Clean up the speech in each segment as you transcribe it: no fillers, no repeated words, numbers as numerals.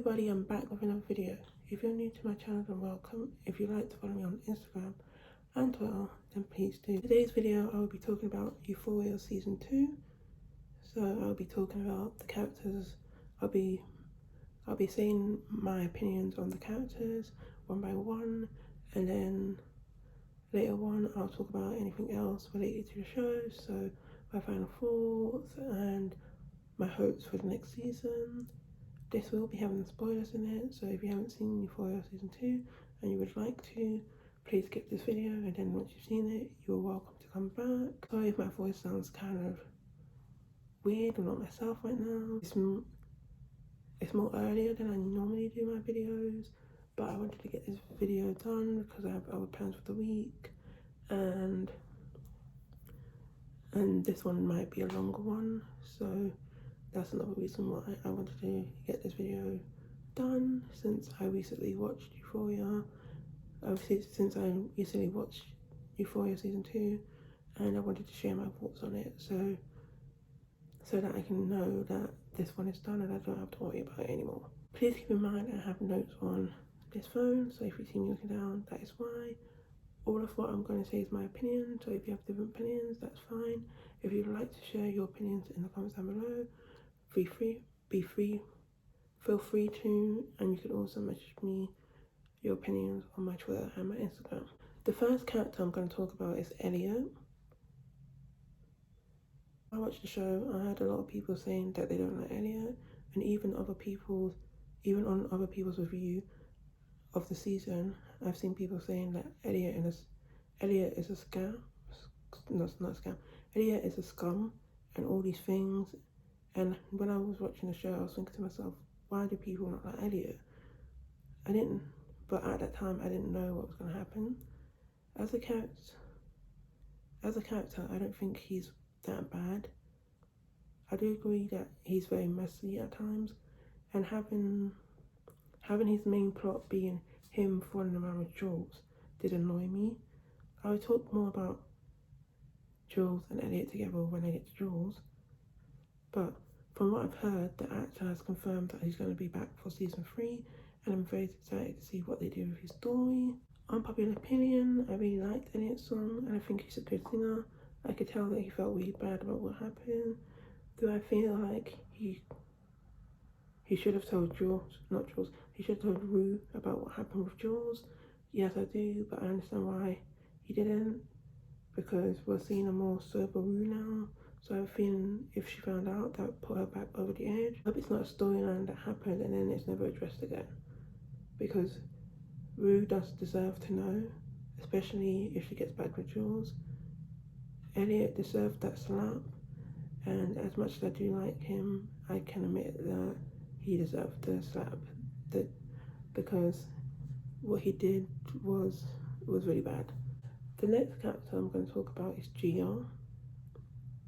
everybody, I'm back with another video. If you're new to my channel, then welcome. If you'd like to follow me on Instagram and Twitter, then please do. Today's video, I will be talking about Euphoria Season 2. So I'll be talking about the characters. I'll be saying my opinions on the characters one by one, and then later on I'll talk about anything else related to the show, so my final thoughts and my hopes for the next season. This will be having spoilers in it, so if you haven't seen Euphoria Season 2 and you would like to, please skip this video, and then once you've seen it, you're welcome to come back. Sorry if my voice sounds kind of weird or not myself right now. It's more earlier than I normally do my videos, but I wanted to get this video done because I have other plans for the week, and this one might be a longer one, so that's another reason why I wanted to get this video done, since I recently watched Euphoria. Since I recently watched Euphoria Season 2, and I wanted to share my thoughts on it, so that I can know that this one is done and I don't have to worry about it anymore. Please keep in mind I have notes on this phone, so if you see me looking down, that is why. All of what I'm going to say is my opinion, so if you have different opinions, that's fine. If you'd like to share your opinions in the comments down below, feel free to, and you can also message me your opinions on my Twitter and my Instagram. The first character I'm going to talk about is Elliot. I watched the show, I heard a lot of people saying that they don't like Elliot, and even on other people's review of the season, I've seen people saying that Elliot is a scam. No, it's not a scam. Elliot is a scum and all these things. And when I was watching the show, I was thinking to myself, why do people not like Elliot? But at that time, I didn't know what was going to happen. As a character, I don't think he's that bad. I do agree that he's very messy at times, and having his main plot being him falling around with Jules did annoy me. I will talk more about Jules and Elliot together when I get to Jules, but from what I've heard, the actor has confirmed that he's going to be back for season 3, and I'm very excited to see what they do with his story. Unpopular opinion, I really liked Elliot's song, and I think he's a good singer. I could tell that he felt really bad about what happened. Do I feel like he should have told he should have told Rue about what happened with Jules? Yes, I do, but I understand why he didn't, because we're seeing a more sober Rue now. So I have a feeling if she found out, that would put her back over the edge. I hope it's not a storyline that happened and then it's never addressed again, because Rue does deserve to know, especially if she gets back with Jules. Elliot deserved that slap, and as much as I do like him, I can admit that he deserved the slap, because what he did was really bad. The next character I'm going to talk about is Gia.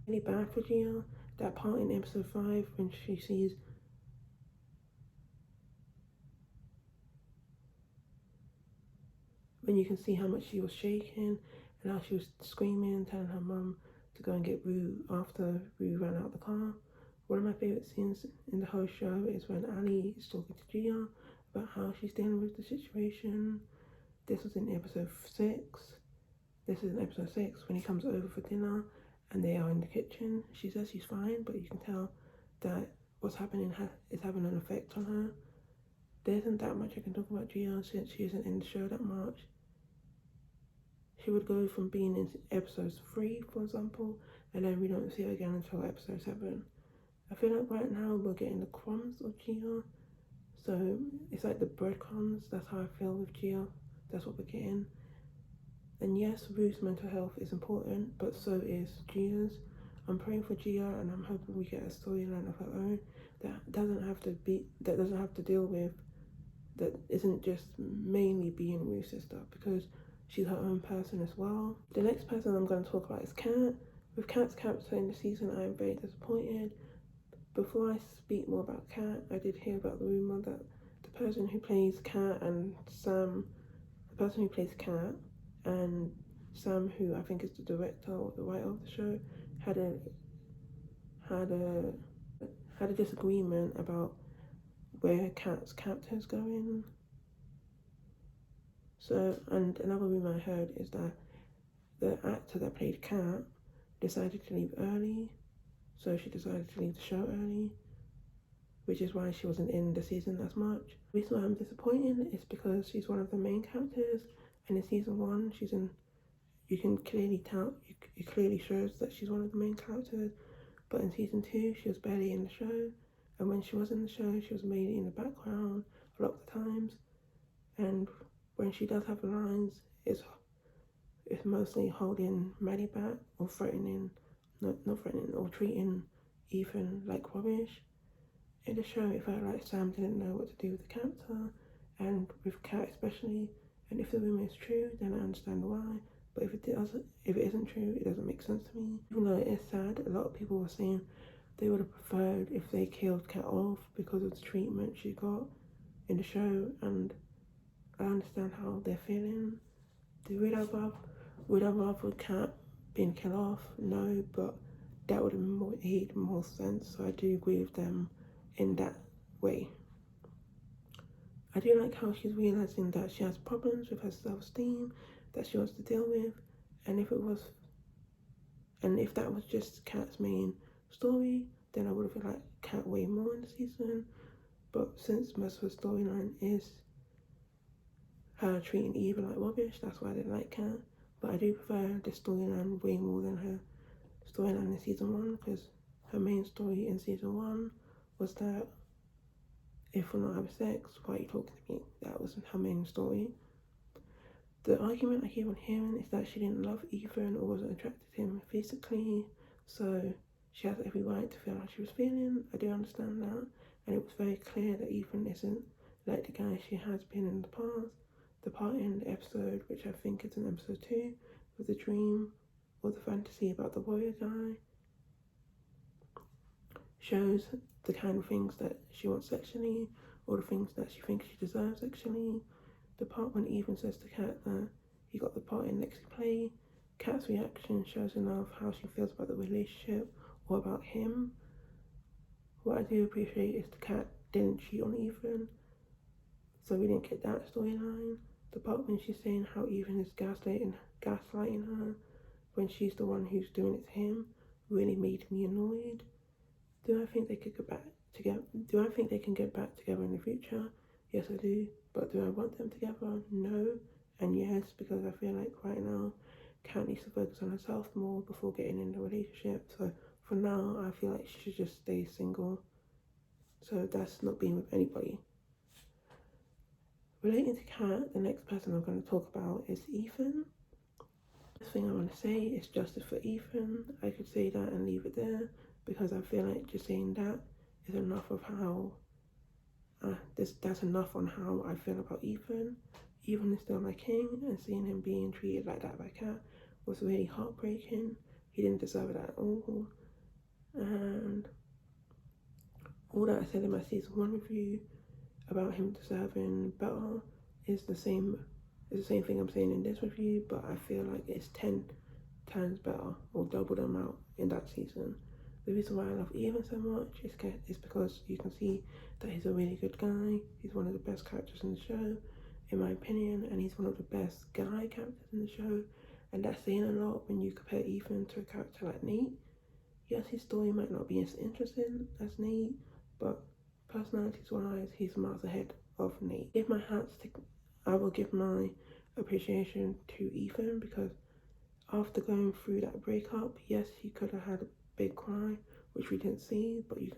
Really bad for Gia. That part in episode 5 when she sees when you can see how much she was shaking and how she was screaming and telling her mum to go and get Rue after Rue ran out the car. One of my favourite scenes in the whole show is when Ali is talking to Gia about how she's dealing with the situation. This was in episode 6. This is in episode 6 when he comes over for dinner and they are in the kitchen. She says she's fine, but you can tell that what's happening is having an effect on her. There isn't that much I can talk about Gia since she isn't in the show that much. She would go from being in episode 3, for example, and then we don't see her again until episode 7. I feel like right now we're getting the crumbs of Gia, so it's like the breadcrumbs. That's how I feel with Gia. That's what we're getting. And yes, Rue's mental health is important, but so is Gia's. I'm praying for Gia, and I'm hoping we get a storyline of her own that doesn't have to deal with, that isn't just mainly being Rue's sister, because she's her own person as well. The next person I'm going to talk about is Kat. With Kat's character in the season, I am very disappointed. Before I speak more about Kat, I did hear about the rumour that the person who plays Kat and Sam, and Sam, who I think is the director or the writer of the show, had a disagreement about where Kat's character's going. So, and another rumor I heard is that the actor that played Kat decided to leave early, so she decided to leave the show early, which is why she wasn't in the season as much. The reason why I'm disappointed is because she's one of the main characters, and in season 1, she's in. You can clearly tell. It clearly shows that she's one of the main characters, but in season 2, she was barely in the show, and when she was in the show, she was mainly in the background a lot of the times, and when she does have lines, it's mostly holding Maddie back or threatening, not threatening, or treating Ethan like rubbish. In the show, it felt like Sam didn't know what to do with the character, and with Kat especially. And if the rumor is true, then I understand why. But if it isn't true, it doesn't make sense to me. Even though it is sad, a lot of people were saying they would have preferred if they killed Kat off because of the treatment she got in the show, and I understand how they're feeling. Would I rather Kat being killed off? No, but that would have made more sense. So I do agree with them in that way. I do like how she's realizing that she has problems with her self-esteem that she wants to deal with, and if that was just Kat's main story, then I would have liked Kat way more in the season. But since most of her storyline is her treating Eva like rubbish, that's why I didn't like Kat. But I do prefer this storyline way more than her storyline in season 1, because her main story in season 1 was that if we're not having sex, why are you talking to me? That was her main story. The argument I keep on hearing is that she didn't love Ethan or wasn't attracted to him physically, so she has every right to feel how she was feeling. I do understand that, and it was very clear that Ethan isn't like the guy she has been in the past. The part in the episode, which I think is in episode 2, with the dream or the fantasy about the warrior guy, shows the kind of things that she wants sexually, or the things that she thinks she deserves sexually. The part when Ethan says to Kat that he got the part in Lexi Play, Kat's reaction shows enough how she feels about the relationship or about him. What I do appreciate is the Kat didn't cheat on Ethan, so we didn't get that storyline. The part when she's saying how Ethan is gaslighting her when she's the one who's doing it to him really made me annoyed. Do I think they could get back together? Do I think they can get back together in the future? Yes, I do. But do I want them together? No. And yes, because I feel like right now, Kat needs to focus on herself more before getting in the relationship. So for now, I feel like she should just stay single. So that's not being with anybody. Relating to Kat, the next person I'm going to talk about is Ethan. The thing I want to say is justice for Ethan. I could say that and leave it there, because I feel like just saying that is enough of how that's enough on how I feel about Ethan. Ethan is still my king, and seeing him being treated like that by Kat was really heartbreaking. He didn't deserve it at all, and all that I said in my season 1 review about him deserving better is the same thing I'm saying in this review, but I feel like it's 10 times better, or double the amount in that season. The reason why I love Ethan so much is because you can see that he's a really good guy. He's one of the best characters in the show, in my opinion, and he's one of the best guy characters in the show. And that's saying a lot when you compare Ethan to a character like Nate. Yes, his story might not be as interesting as Nate, but personalities-wise, he's miles ahead of Nate. I will give my appreciation to Ethan, because after going through that breakup, yes, he could have had a big cry, which we didn't see, but you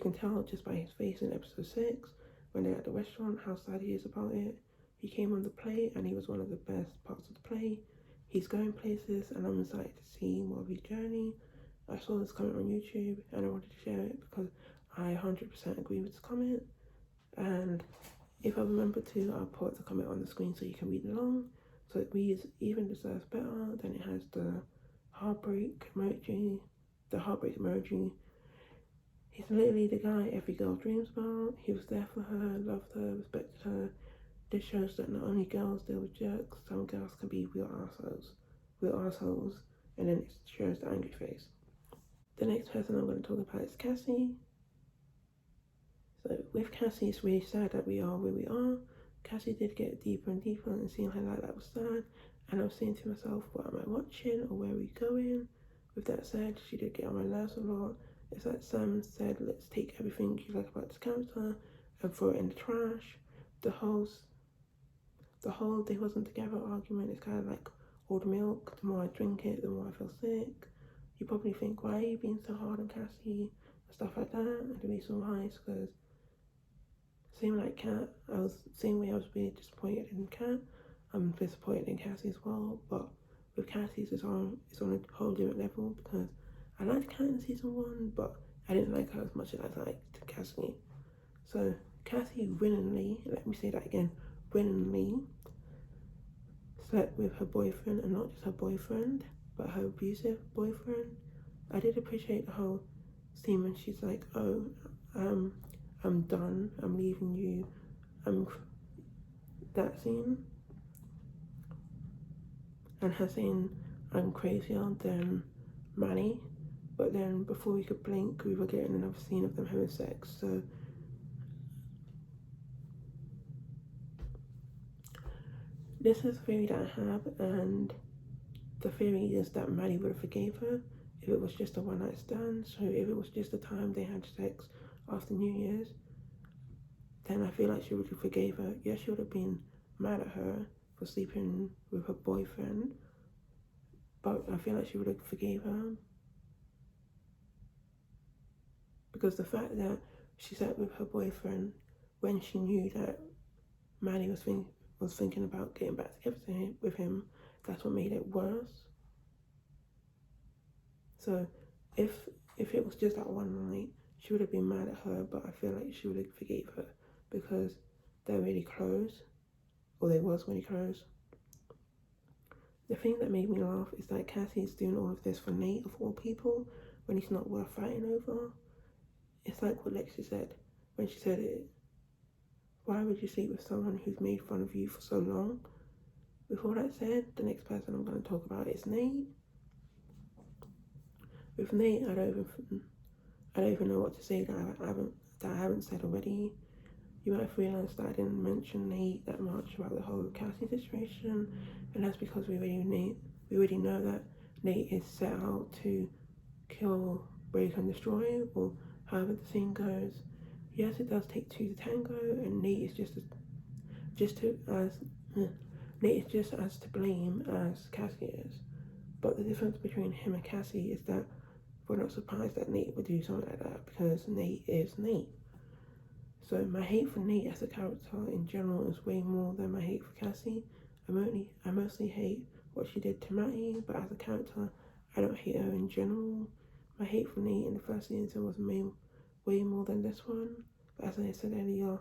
can tell just by his face in episode 6 when they're at the restaurant how sad he is about it. He came on the play and he was one of the best parts of the play. He's going places, and I'm excited to see more of his journey. I saw this comment on YouTube and I wanted to share it because I 100% agree with this comment, and if I remember to, I'll put the comment on the screen so you can read along. So it reads, Even deserves better. Then it has the heartbreak emoji. He's literally the guy every girl dreams about. He was there for her, loved her, respected her. This shows that not only girls deal with jerks, some girls can be real assholes. And then it shows the angry face. The next person I'm going to talk about is Cassie. So with Cassie, it's really sad that we are where we are. Cassie did get deeper and deeper, and seeing her like that was sad. And I was saying to myself, what am I watching or where are we going? With that said, she did get on my nerves a lot. It's like Sam said, let's take everything you like about this character and throw it in the trash. The whole they wasn't together argument is kind of like old milk. The more I drink it, the more I feel sick. You probably think, why are you being so hard on Cassie and stuff like that? And the reason why is because same like Kat, same way I was really disappointed in Kat. I'm disappointed in Cassie as well, but with Cassie's it's on a whole different level because I liked Kat in season 1, but I didn't like her as much as I liked Cassie. So Cassie willingly, let me say that again, willingly slept with her boyfriend, and not just her boyfriend, but her abusive boyfriend. I did appreciate the whole scene when she's like, oh, I'm done, I'm leaving you, that scene. And her saying, I'm crazier than Manny. But then before we could blink, we were getting another scene of them having sex. So this is a theory that I have, and the theory is that Maddie would have forgave her if it was just a one night stand. So if it was just the time they had sex after New Year's, then I feel like she would have forgave her. Yes, she would have been mad at her for sleeping with her boyfriend, but I feel like she would have forgave her. Because the fact that she sat with her boyfriend when she knew that Maddie was thinking about getting back together with him, that's what made it worse. So if it was just that one night, she would have been mad at her, but I feel like she would have forgave her because they're really close, or they was really close. The thing that made me laugh is that Cassie's doing all of this for Nate, of all people, when he's not worth fighting over. It's like what Lexi said when she said it. Why would you sleep with someone who's made fun of you for so long? With all that said, the next person I'm going to talk about is Nate. With Nate, I don't even know what to say that I haven't said already. You might have realised that I didn't mention Nate that much about the whole Cassie situation, and that's because we already know that Nate is set out to kill, break, and destroy, or however the scene goes. Yes, it does take two to tango, and Nate is just as to blame as Cassie is. But the difference between him and Cassie is that we're not surprised that Nate would do something like that because Nate is Nate. So my hate for Nate as a character in general is way more than my hate for Cassie. I mostly hate what she did to Matty, but as a character, I don't hate her in general. My hate for Nate in the first season was way more than this one. But as I said earlier,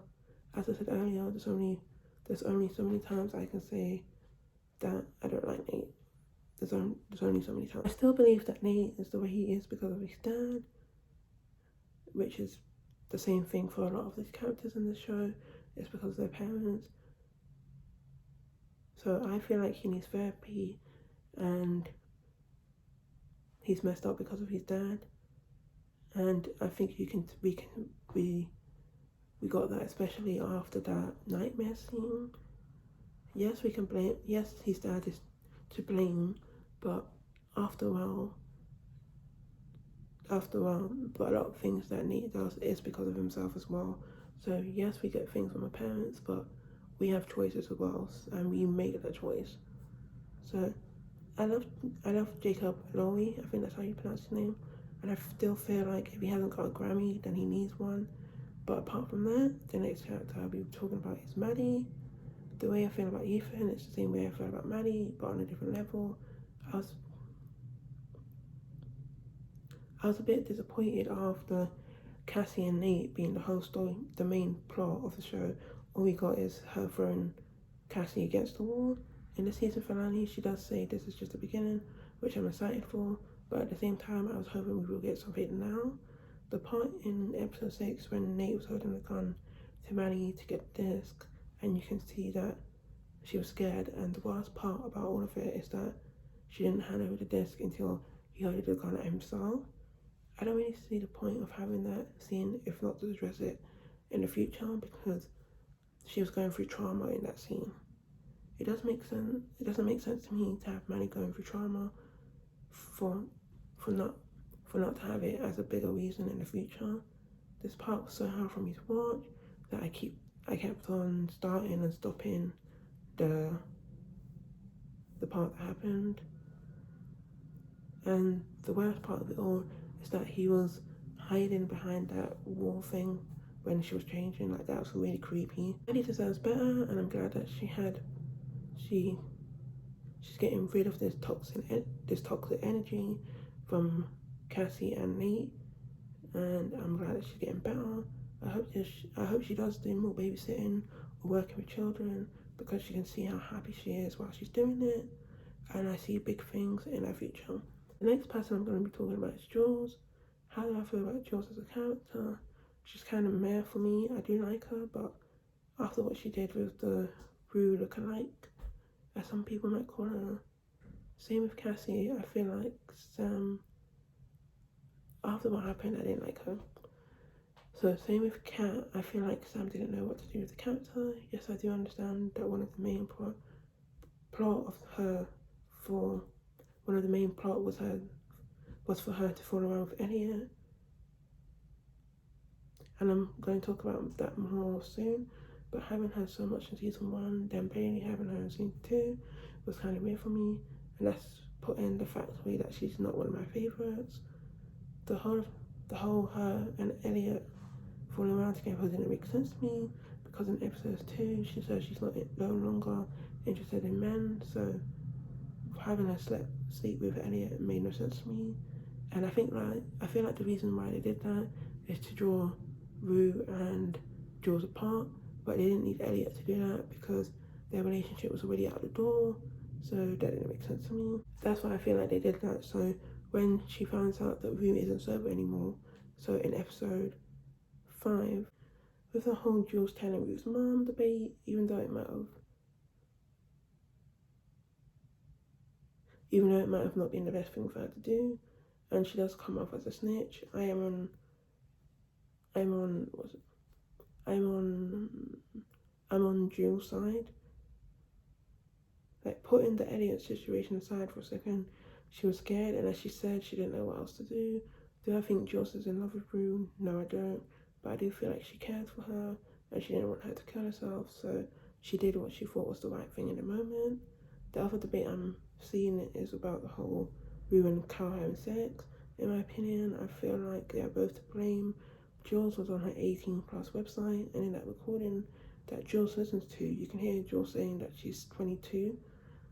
there's only so many times I can say that I don't like Nate. There's only so many times. I still believe that Nate is the way he is because of his dad, which is the same thing for a lot of these characters in the show. It's because of their parents. So I feel like he needs therapy, and he's messed up because of his dad. And I think we got that especially after that nightmare scene. Yes, we can blame. Yes, his dad is to blame, but after a while, but a lot of things that Nate does is because of himself as well. So yes, we get things from our parents, but we have choices as well, and we make the choice. So I love Jacob Lowy, I think that's how you pronounce his name, and I still feel like if he hasn't got a Grammy, then he needs one. But apart from that, the next character I'll be talking about is Maddie. The way I feel about Ethan, it's the same way I feel about Maddie, but on a different level. I was a bit disappointed after Cassie and Nate being the whole story, the main plot of the show. All we got is her throwing Cassie against the wall. In the season finale, she does say this is just the beginning, which I'm excited for, but at the same time, I was hoping we will get something now. The part in episode 6 when Nate was holding the gun to Maddie to get the disc, and you can see that she was scared, and the worst part about all of it is that she didn't hand over the disc until he held the gun at himself. I don't really see the point of having that scene if not to address it in the future because she was going through trauma in that scene. It does make sense. It doesn't make sense to me to have Manny going through trauma for for not to have it as a bigger reason in the future. This part was so hard for me to watch that I kept on starting and stopping the part that happened. And the worst part of it all is that he was hiding behind that wall thing when she was changing. Like, that was really creepy. Eddie deserves better, and I'm glad that she's getting rid of this toxic energy from Cassie and Nate, and I'm glad that she's getting better. I hope she does do more babysitting or working with children, because she can see how happy she is while she's doing it, and I see big things in her future. The next person I'm going to be talking about is Jules. How do I feel about Jules as a character? She's kind of meh for me. I do like her, but after what she did with the Rue lookalike, as some people might call her, same with Cassie, I feel like Sam, after what happened, I didn't like her. So same with Kat, I feel like Sam didn't know what to do with the character. Yes, I do understand that one of the main plot was for her to fall around with Elliot, and I'm going to talk about that more soon. But having her so much in season 1, then barely having her in season 2 was kind of weird for me, and that's put in the fact way that she's not one of my favourites. The whole her and Elliot falling around together didn't make sense to me, because in episode 2 she says she's no longer interested in men, so having her sleep with Elliot made no sense to me. And I feel like the reason why they did that is to draw Rue and Jules apart, but they didn't need Elliot to do that because their relationship was already out the door, so that didn't make sense to me. That's why I feel like they did that. So when she finds out that Rue isn't sober anymore, so in episode 5, with the whole Jules telling Rue's mom debate, even though it might have not been the best thing for her to do, and she does come off as a snitch, I'm on Jules' side. Like, putting the Elliot situation aside for a second, she was scared, and as she said, she didn't know what else to do. Do I think Jules is in love with Rue? No, I don't. But I do feel like she cared for her, and she didn't want her to kill herself, so she did what she thought was the right thing in the moment. The other debate I'm seeing is about the whole Rue and Cal having sex. In my opinion, I feel like they are both to blame. Jules was on her 18+ website, and in that recording that Jules listens to, you can hear Jules saying that she's 22.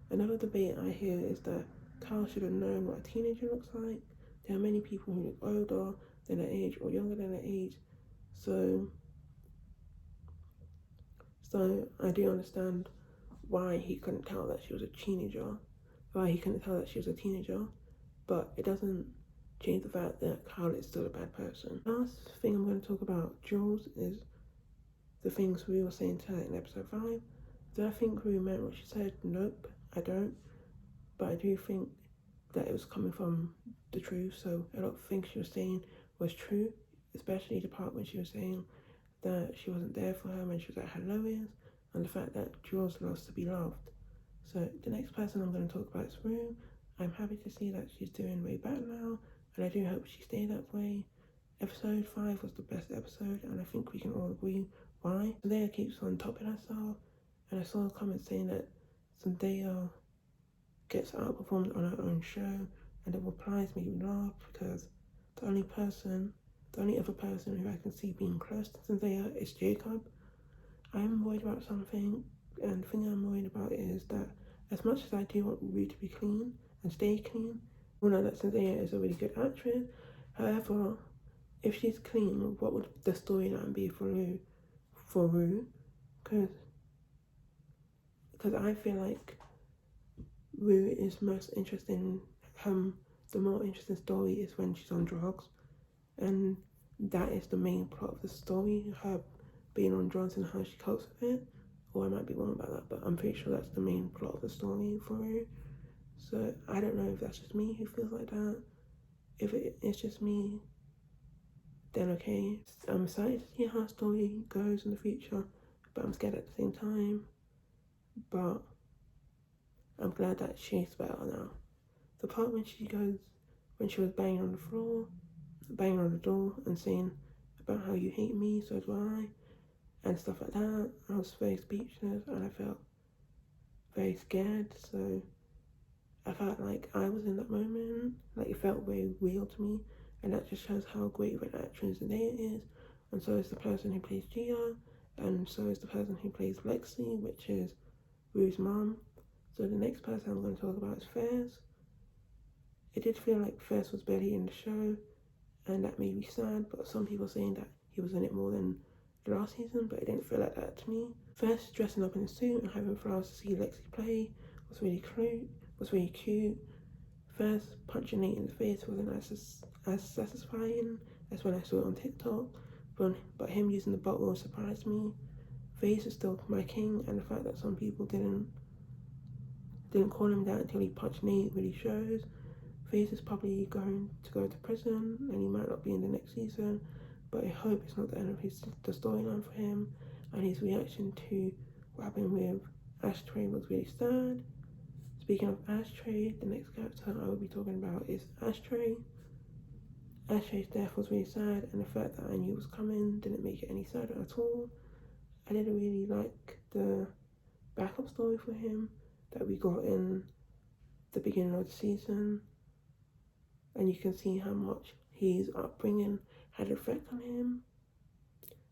Another debate I hear is that Cal should have known what a teenager looks like. There are many people who look older than their age or younger than their age, so I do understand why he couldn't tell that she was a teenager, but it doesn't change the fact that Cal is still a bad person. Last thing I'm going to talk about Jules is the things Rue was saying to her in episode 5. Do I think Rue meant what she said? Nope, I don't. But I do think that it was coming from the truth, so a lot of things she was saying was true, especially the part when she was saying that she wasn't there for her when she was at her lowest, and the fact that Jules loves to be loved. So the next person I'm going to talk about is Rue. I'm happy to see that she's doing way better now, and I do hope she stays that way. Episode 5 was the best episode, and I think we can all agree why. Zendaya keeps on topping herself, and I saw a comment saying that Zendaya gets outperformed on her own show, and the replies make me laugh because the only other person who I can see being close to Zendaya is Jacob. I'm worried about something, and the thing I'm worried about is that as much as I do want Rue to be clean and stay clean, we know that Zendaya is a really good actress. However, if she's clean, what would the storyline be for Rue? Because I feel like Rue is most interesting. The more interesting story is when she's on drugs, and that is the main plot of the story, her being on drugs and how she copes with it. Or I might be wrong about that, but I'm pretty sure that's the main plot of the story for Rue. So I don't know if that's just me who feels like that. If it's just me, then okay. I'm excited to see how the story goes in the future, but I'm scared at the same time. But I'm glad that she's better now. The part when she was banging on the floor, banging on the door and saying about how you hate me, so do I, and stuff like that, I was very speechless and I felt very scared. So I felt like I was in that moment, like it felt very real to me, and that just shows how great of an actress Zendaya is. And so is the person who plays Gia, and so is the person who plays Lexi, which is Rue's mom. So the next person I'm going to talk about is Fairs. It did feel like Fairs was barely in the show, and that made me sad, but some people saying that he was in it more than the last season, but it didn't feel like that to me. First, dressing up in a suit and having flowers to see Lexi play was really cute. First, punching Nate in the face wasn't as satisfying as when I saw it on TikTok, but him using the bottle surprised me. Face is still my king, and the fact that some people didn't call him that until he punched Nate really shows. Face is probably going to go to prison, and he might not be in the next season, but I hope it's not the end of the storyline for him. And his reaction to what happened with Ashtray was really sad. Speaking of Ashtray, the next character I will be talking about is Ashtray. Ashtray's death was really sad, and the fact that I knew it was coming didn't make it any sadder at all. I didn't really like the backup story for him that we got in the beginning of the season, and you can see how much his upbringing had an effect on him.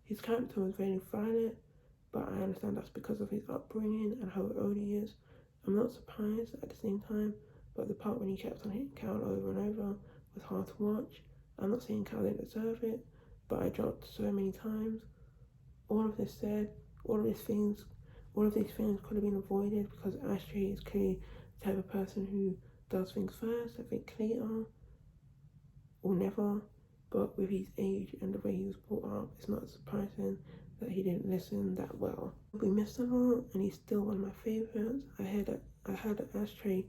His character was very violent, but I understand that's because of his upbringing and how old he is. I'm not surprised at the same time, but the part when he kept on hitting Cal over and over was hard to watch. I'm not saying Cal didn't deserve it, but I dropped so many times. All of this said, all of these things could have been avoided because Ashtray is clearly the type of person who does things first, I think later, or never. But with his age and the way he was brought up, it's not surprising that he didn't listen that well. We missed a lot, and he's still one of my favorites. I heard that Ashtray's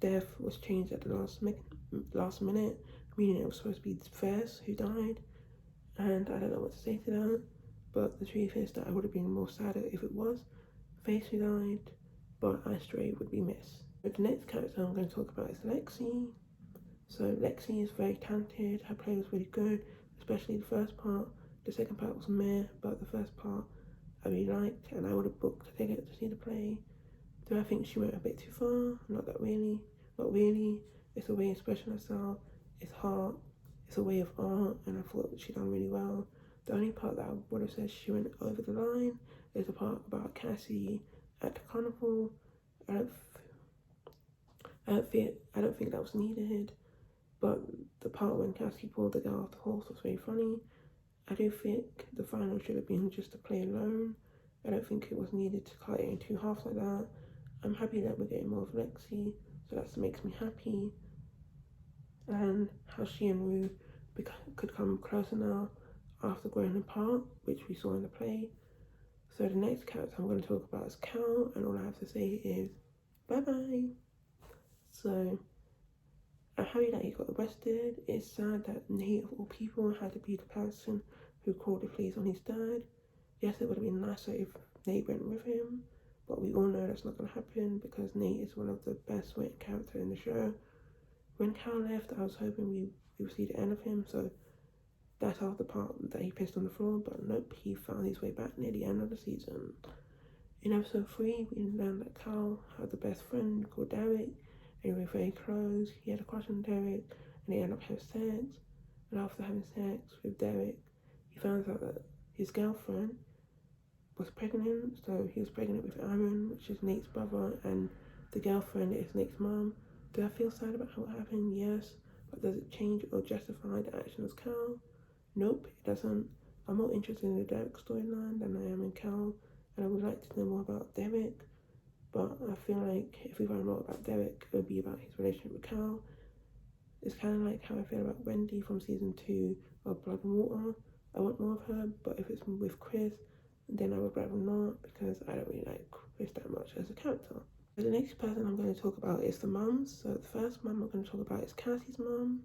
death was changed at the last minute, meaning it was supposed to be Fairs who died, and I don't know what to say to that. But the truth is that I would have been more sadder if it was Face who died, but Ashtray would be missed. But the next character I'm going to talk about is Lexi. So Lexi is very talented, her play was really good, especially the first part. The second part was meh, but the first part I really liked, and I would have booked a ticket to see the play. Do I think she went a bit too far? Not really. It's a way of expressing herself, it's hard, it's a way of art, and I thought she done really well. The only part that I would have said she went over the line is the part about Cassie at the carnival. I don't think that was needed. But the part when Cassie pulled the girl off the horse was very funny. I do think the final should have been just a play alone. I don't think it was needed to cut it in two halves like that. I'm happy that we're getting more of Lexi, so that makes me happy. And how she and Rue could come closer now after growing apart, which we saw in the play. So the next character I'm going to talk about is Cal, and all I have to say is bye bye. So I'm happy that he got arrested. It's sad that Nate, of all people, had to be the person who called the police on his dad. Yes, it would have been nicer if Nate went with him, but we all know that's not going to happen because Nate is one of the best written characters in the show. When Cal left, I was hoping we would see the end of him, so that's half the part that he pissed on the floor, but nope, he found his way back near the end of the season. In episode 3, we learned that Cal had the best friend called Derek, and they were very close. He had a crush on Derek, and they ended up having sex. And after having sex with Derek, he found out that his girlfriend was pregnant. So he was pregnant with Aaron, which is Nate's brother, and the girlfriend is Nate's mom. Do I feel sad about what happened? Yes. But does it change or justify the action of Cal? Nope, it doesn't. I'm more interested in the Derek storyline than I am in Cal, and I would like to know more about Derek. But I feel like if we find more about Derek, it would be about his relationship with Cal. It's kind of like how I feel about Wendy from season 2 of Blood and Water. I want more of her, but if it's with Chris, then I would rather not because I don't really like Chris that much as a character. So the next person I'm going to talk about is the mums. So the first mum I'm going to talk about is Cassie's mum.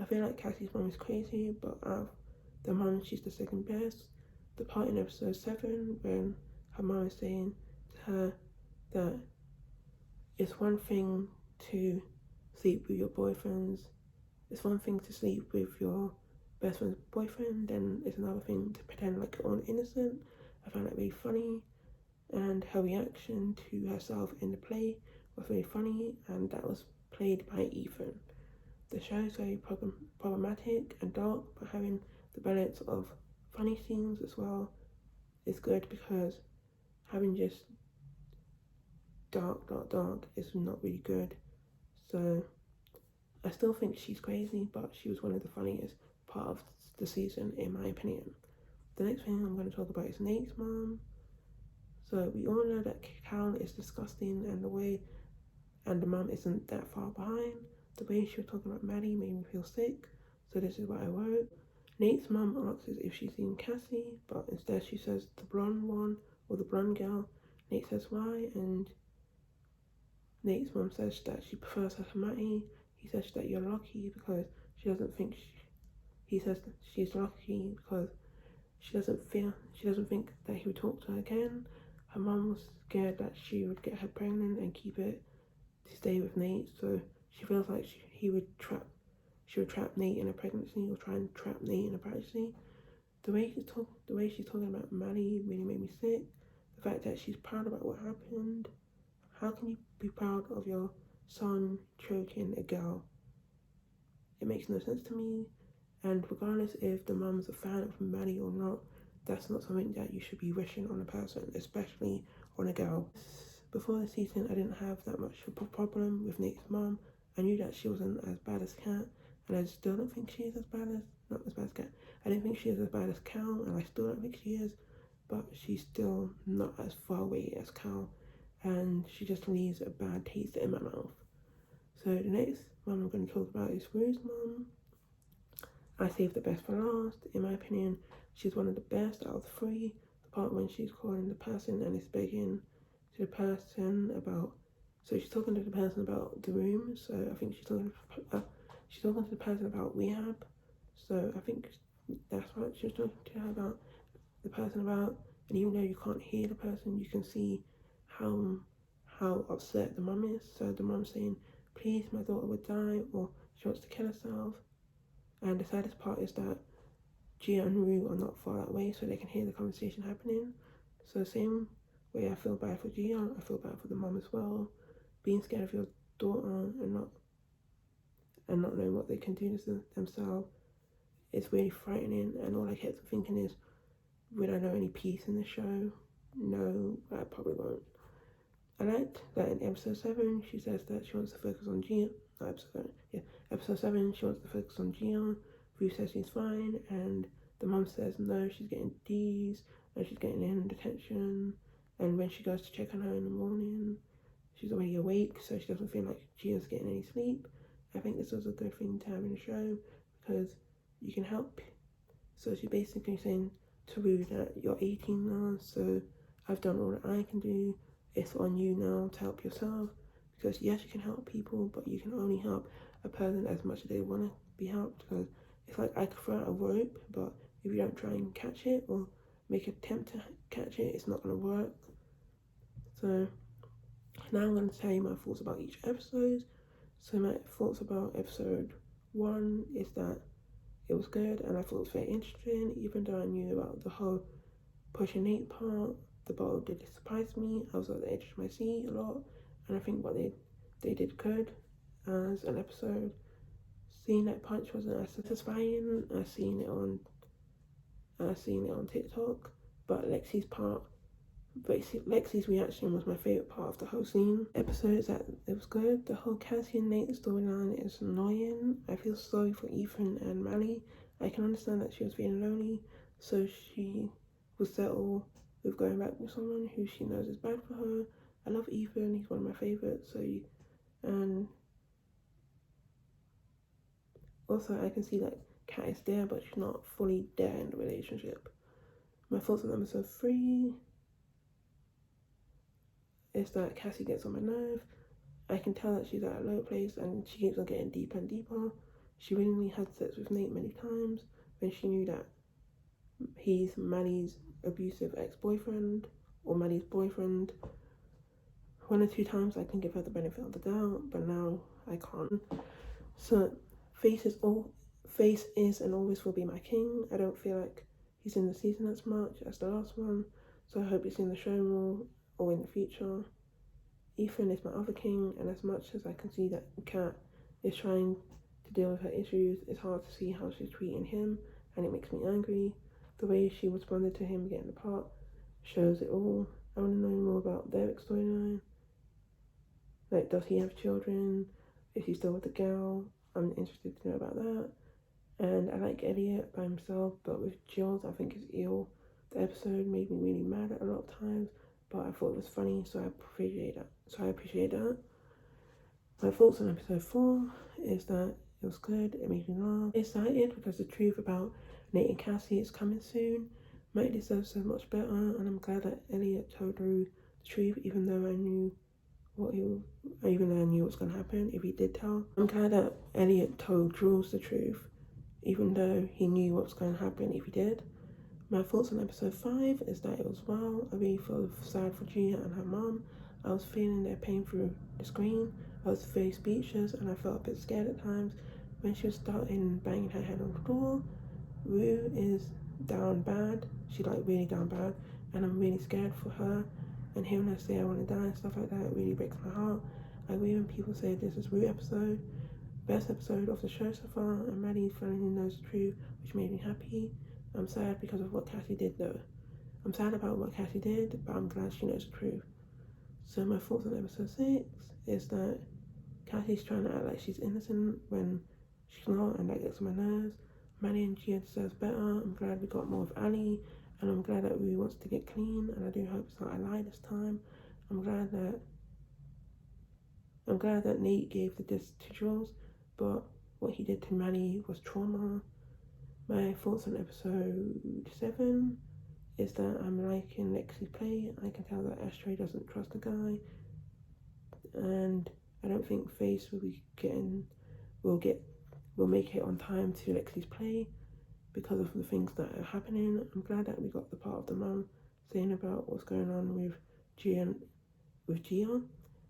I feel like Cassie's mum is crazy, but out of the mum, she's the second best. The part in episode 7 when her mum is saying to her that it's one thing to sleep with your boyfriends, it's one thing to sleep with your best friend's boyfriend, then it's another thing to pretend like you're all innocent. I found that really funny, and her reaction to herself in the play was really funny, and that was played by Ethan. The show is very problematic and dark, but having the balance of funny scenes as well is good, because having just dark is not really good. So I still think she's crazy, but she was one of the funniest part of the season in my opinion. The next thing I'm going to talk about is Nate's mom. So we all know that Cal is disgusting, and the mum isn't that far behind. The way she was talking about Maddie made me feel sick, so this is what I wrote. Nate's mum asks if she's seen Cassie, but instead she says the blonde one or the blonde girl. Nate says why, and Nate's mum says that she prefers her to Maddie. He says that you're lucky because she doesn't think he says that she's lucky because she doesn't think that he would talk to her again. Her mum was scared that she would get her pregnant and keep it to stay with Nate, so she feels like she would trap Nate in a pregnancy, or try and trap Nate in a pregnancy. The way she's talking about Maddie really made me sick. The fact that she's proud about what happened. How can you be proud of your son choking a girl? It makes no sense to me. And regardless if the mum's a fan of Maddie or not, that's not something that you should be wishing on a person, especially on a girl. Before the season, I didn't have that much of a problem with Nate's mum. I knew that she wasn't as bad as Kat, and I still don't think she is not as bad as Kat. I didn't think she is as bad as Cal, and I still don't think she is, but she's still not as far away as Cal, and she just leaves a bad taste in my mouth. So the next mum I'm going to talk about is Rue's mum. I saved the best for last. In my opinion, she's one of the best out of the three. The part when she's calling the person and is begging to the person about, so she's talking to the person about the room. So I think she's talking to the person about rehab. So I think that's what she was talking to her about, the person about. And even though you can't hear the person, you can see how upset the mum is. So the mum's saying, "Please, my daughter would die," or she wants to kill herself. And the saddest part is that Gia and Rue are not far that way, so they can hear the conversation happening. So same way I feel bad for Gia, I feel bad for the mum as well. Being scared of your daughter and not knowing what they can do to themselves is really frightening. And all I kept thinking is, would I know any peace in the show? No, I probably won't. I liked that in episode 7, she says that she wants to focus on Gia. No, episode 7, she wants to focus on Gia. Rue says she's fine, and the mum says no, she's getting D's, and she's getting in detention. And when she goes to check on her in the morning, she's already awake, so she doesn't feel like Gia's getting any sleep. I think this was a good thing to have in the show, because you can help. So she's basically saying to Rue that you're 18 now, so I've done all that I can do. It's on you now to help yourself, because yes, you can help people, but you can only help a person as much as they want to be helped. Because it's like I could throw out a rope, but if you don't try and catch it or make an attempt to catch it, it's not going to work. So now I'm going to tell you my thoughts about each episode. So my thoughts about episode 1 is that it was good, and I thought it was very interesting, even though I knew about the whole pushing Nate part. The bottle did surprise me. I was at the edge of my seat a lot, and I think what they did good as an episode. Seeing that punch wasn't as satisfying as seeing it on TikTok, but Lexi's reaction was my favourite part of the whole scene. Episodes that it was good. The whole Cassie and Nate storyline is annoying. I feel sorry for Ethan and Mally. I can understand that she was feeling lonely, so she will settle with going back with someone who she knows is bad for her. I love Ethan, he's one of my favourites, and also I can see that Kat is there, but she's not fully there in the relationship. My thoughts on episode 3 is that Cassie gets on my nerve. I can tell that she's at a low place and she keeps on getting deeper and deeper. She willingly had sex with Nate many times when she knew that he's Maddie's abusive ex-boyfriend or Maddie's boyfriend. One or two times I can give her the benefit of the doubt, but now I can't. So Face is and always will be my king. I don't feel like he's in the season as much as the last one, so I hope he's in the show more or in the future. Ethan is my other king, and as much as I can see that Kat is trying to deal with her issues, it's hard to see how she's treating him, and it makes me angry. The way she responded to him getting the part shows it all. I want to know more about their storyline. Like, does he have children? Is he still with the girl? I'm interested to know about that. And I like Elliot by himself, but with Jules, I think it's ill. The episode made me really mad at a lot of times, but I thought it was funny, so I appreciate that. My thoughts on episode 4 is that it was good, it made me laugh. Excited because the truth about Nate and Cassie is coming soon. Mike deserves so much better, and I'm glad that Elliot told Rue the truth, even though I knew what's going to happen if he did tell. I'm glad that Elliot told Jules the truth, even though he knew what's going to happen if he did. My thoughts on episode 5 is that it was well. I really felt sad for Gia and her mum. I was feeling their pain through the screen. I was very speechless and I felt a bit scared at times. When she was starting banging her head on the door, Rue is down bad. She's like really down bad, and I'm really scared for her. And hearing her say I want to die and stuff like that really breaks my heart. I agree when people say this is Rue episode. Best episode of the show so far, and Maddie finally knows the truth, which made me happy. I'm sad because of what Cassie did though. I'm sad about what Cassie did, but I'm glad she knows the truth. So my thoughts on episode 6 is that Cassie's trying to act like she's innocent when she's not, and that gets on my nerves. Maddie and Gia deserves better. I'm glad we got more of Ali, and I'm glad that Rue wants to get clean, and I do hope it's not a lie this time. I'm glad that Nate gave the disc to Jules, but what he did to Maddie was trauma. My thoughts on episode 7 is that I'm liking Lexi's play. I can tell that Ashtray doesn't trust the guy, and I don't think Face will make it on time to Lexi's play because of the things that are happening. I'm glad that we got the part of the mum saying about what's going on with Gia,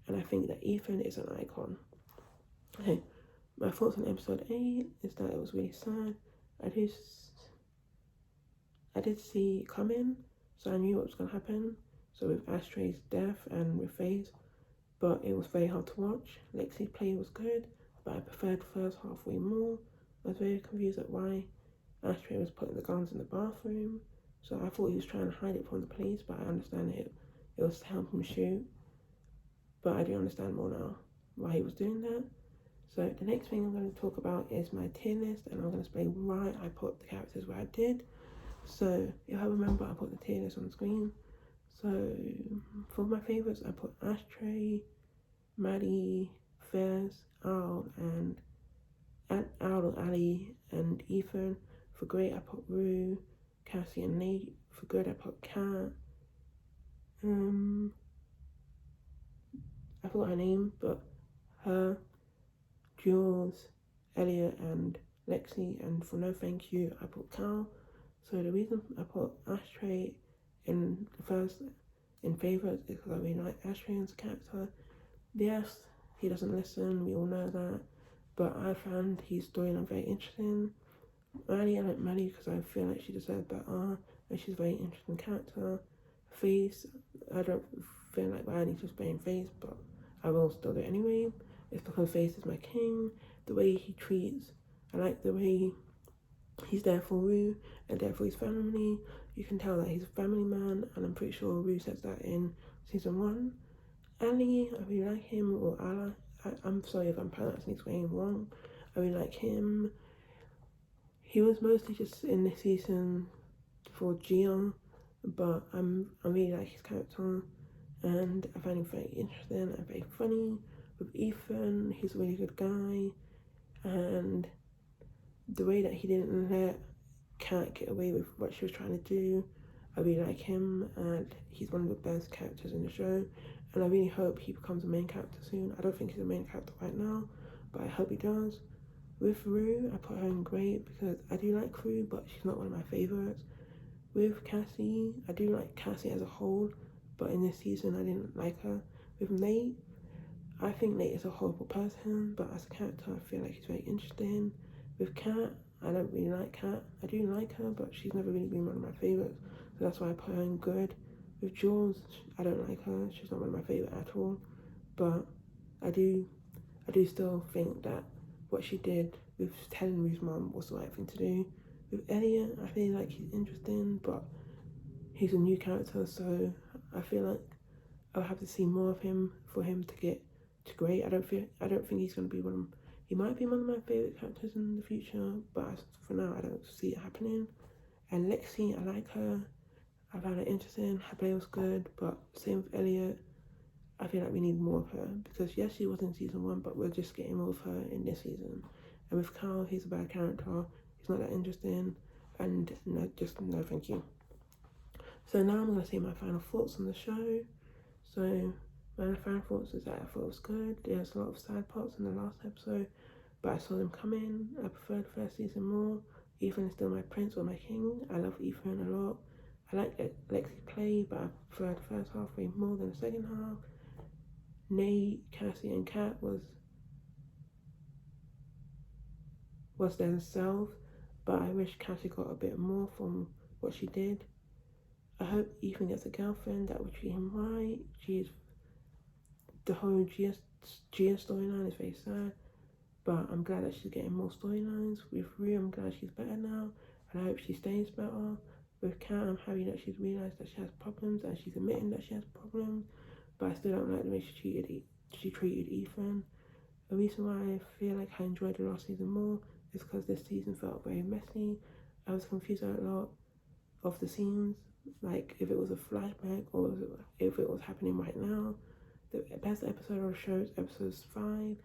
and I think that Ethan is an icon. Okay, my thoughts on episode 8 is that it was really sad. I did see it coming, so I knew what was going to happen. So with Ashtray's death and with Faye's, but it was very hard to watch. Lexi's play was good, but I preferred the first half way more. I was very confused at why Ashtray was putting the guns in the bathroom. So I thought he was trying to hide it from the police, but I understand it was to help him shoot. But I do understand more now why he was doing that. So the next thing I'm going to talk about is my tier list, and I'm going to explain why I put the characters where I did. So if I remember, I put the tier list on the screen. So for my favourites, I put Ashtray, Maddie, Fez, Al, Ali, and Ethan. For great, I put Rue, Cassie, and Nate. For good, I put Kat. I forgot her name, but her, Jules, Elliot, and Lexi. And for no thank you, I put Cal. So the reason I put Ashtray in favourites is because I really like Ashtray as a character. Yes, he doesn't listen, we all know that, but I found his storyline very interesting. Maddie, I like Maddie because I feel like she deserves better, and she's a very interesting character. Face, I don't feel like Maddie's just playing Face, but I will still do it anyway. It's because Face is my king. The way he treats, I like the way he's there for Rue and there for his family. You can tell that he's a family man, and I'm pretty sure Rue says that in season 1. Ali, I really like him, or Allah. I'm sorry if I'm pronouncing his name wrong. I really like him. He was mostly just in this season for Gia, but I really like his character, and I find him very interesting and very funny. With Ethan, he's a really good guy, and the way that he didn't let Kat get away with what she was trying to do, I really like him, and he's one of the best characters in the show, and I really hope he becomes a main character soon. I don't think he's a main character right now, but I hope he does. With Rue, I put her in great because I do like Rue, but she's not one of my favourites. With Cassie, I do like Cassie as a whole, but in this season I didn't like her. With Nate, I think Nate is a horrible person, but as a character I feel like he's very interesting. With Kat, I don't really like Kat. I do like her, but she's never really been one of my favourites, so that's why I put her in good. With Jules, I don't like her. She's not one of my favourites at all, but I do still think that what she did with telling Rue's mum was the right thing to do. With Elliot, I feel like he's interesting, but he's a new character, so I feel like I'll have to see more of him for him to get to great. I don't think he's gonna be one of he might be one of my favourite characters in the future, but for now I don't see it happening. And Lexi, I like her. I found her interesting. Her play was good, but same with Elliot. I feel like we need more of her because yes, she was in season 1, but we're just getting more of her in this season. And with Carl, he's a bad character. He's not that interesting, and no, just no, thank you. So now I'm gonna say my final thoughts on the show. So my final thoughts is that I thought it was good. There's a lot of sad parts in the last episode, but I saw them coming. I preferred the first season more. Ethan is still my prince or my king. I love Ethan a lot. I like Lexi play, but I prefer the first half way more than the second half. Nate, Cassie, and Kat was themselves, but I wish Cassie got a bit more from what she did. I hope Ethan gets a girlfriend that would treat him right. The whole Gia storyline is very sad, but I'm glad that she's getting more storylines. With Rue, I'm glad she's better now, and I hope she stays better. With Kat, I'm happy that she's realised that she has problems and she's admitting that she has problems, but I still don't like the way she treated Ethan. The reason why I feel like I enjoyed the last season more is because this season felt very messy. I was confused at a lot of the scenes, like if it was a flashback or if it was happening right now. The best episode of the show is episode 5,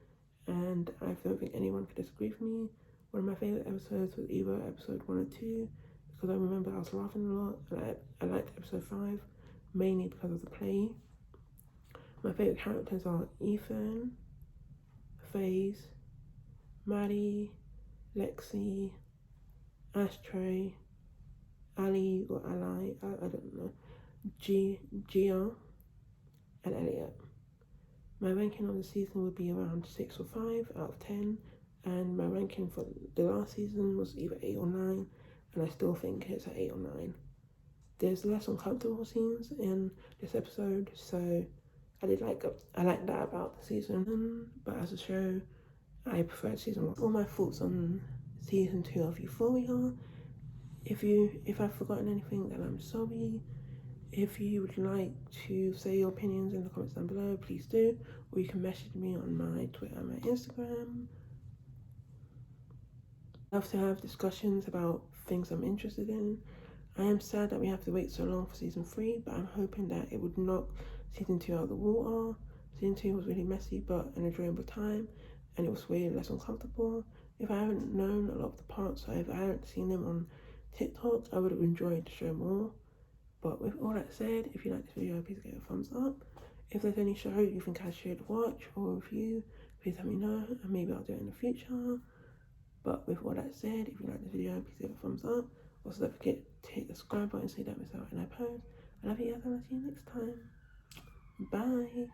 and I don't think anyone could disagree with me. One of my favourite episodes was either episode 1 or 2, because I remember I was laughing a lot, and I liked episode 5, mainly because of the play. My favourite characters are Ethan, FaZe, Maddie, Lexi, Ashtray, Ali or Ally, I don't know, Gia, and Elliot. My ranking on the season would be around 6 or 5 out of 10, and my ranking for the last season was either 8 or 9, and I still think it's an 8 or 9. There's less uncomfortable scenes in this episode, so I like that about the season, but as a show, I preferred season 1. All my thoughts on season 2 of Euphoria. If I've forgotten anything, then I'm sorry. If you would like to say your opinions in the comments down below, please do, or you can message me on my Twitter and my Instagram. I love to have discussions about things I'm interested in. I am sad that we have to wait so long for season 3, but I'm hoping that it would knock season 2 out of the water. Season 2 was really messy, but an enjoyable time, and it was way less uncomfortable. If I hadn't known a lot of the parts, or if I hadn't seen them on TikTok, I would have enjoyed the show more. But with all that said, if you like this video, please give it a thumbs up. If there's any show you think I should watch or review, please let me know, and maybe I'll do it in the future. But with all that said, if you like this video, please give it a thumbs up. Also, don't forget to hit the subscribe button so you don't miss out when I post. I love you guys, and I'll see you next time. Bye.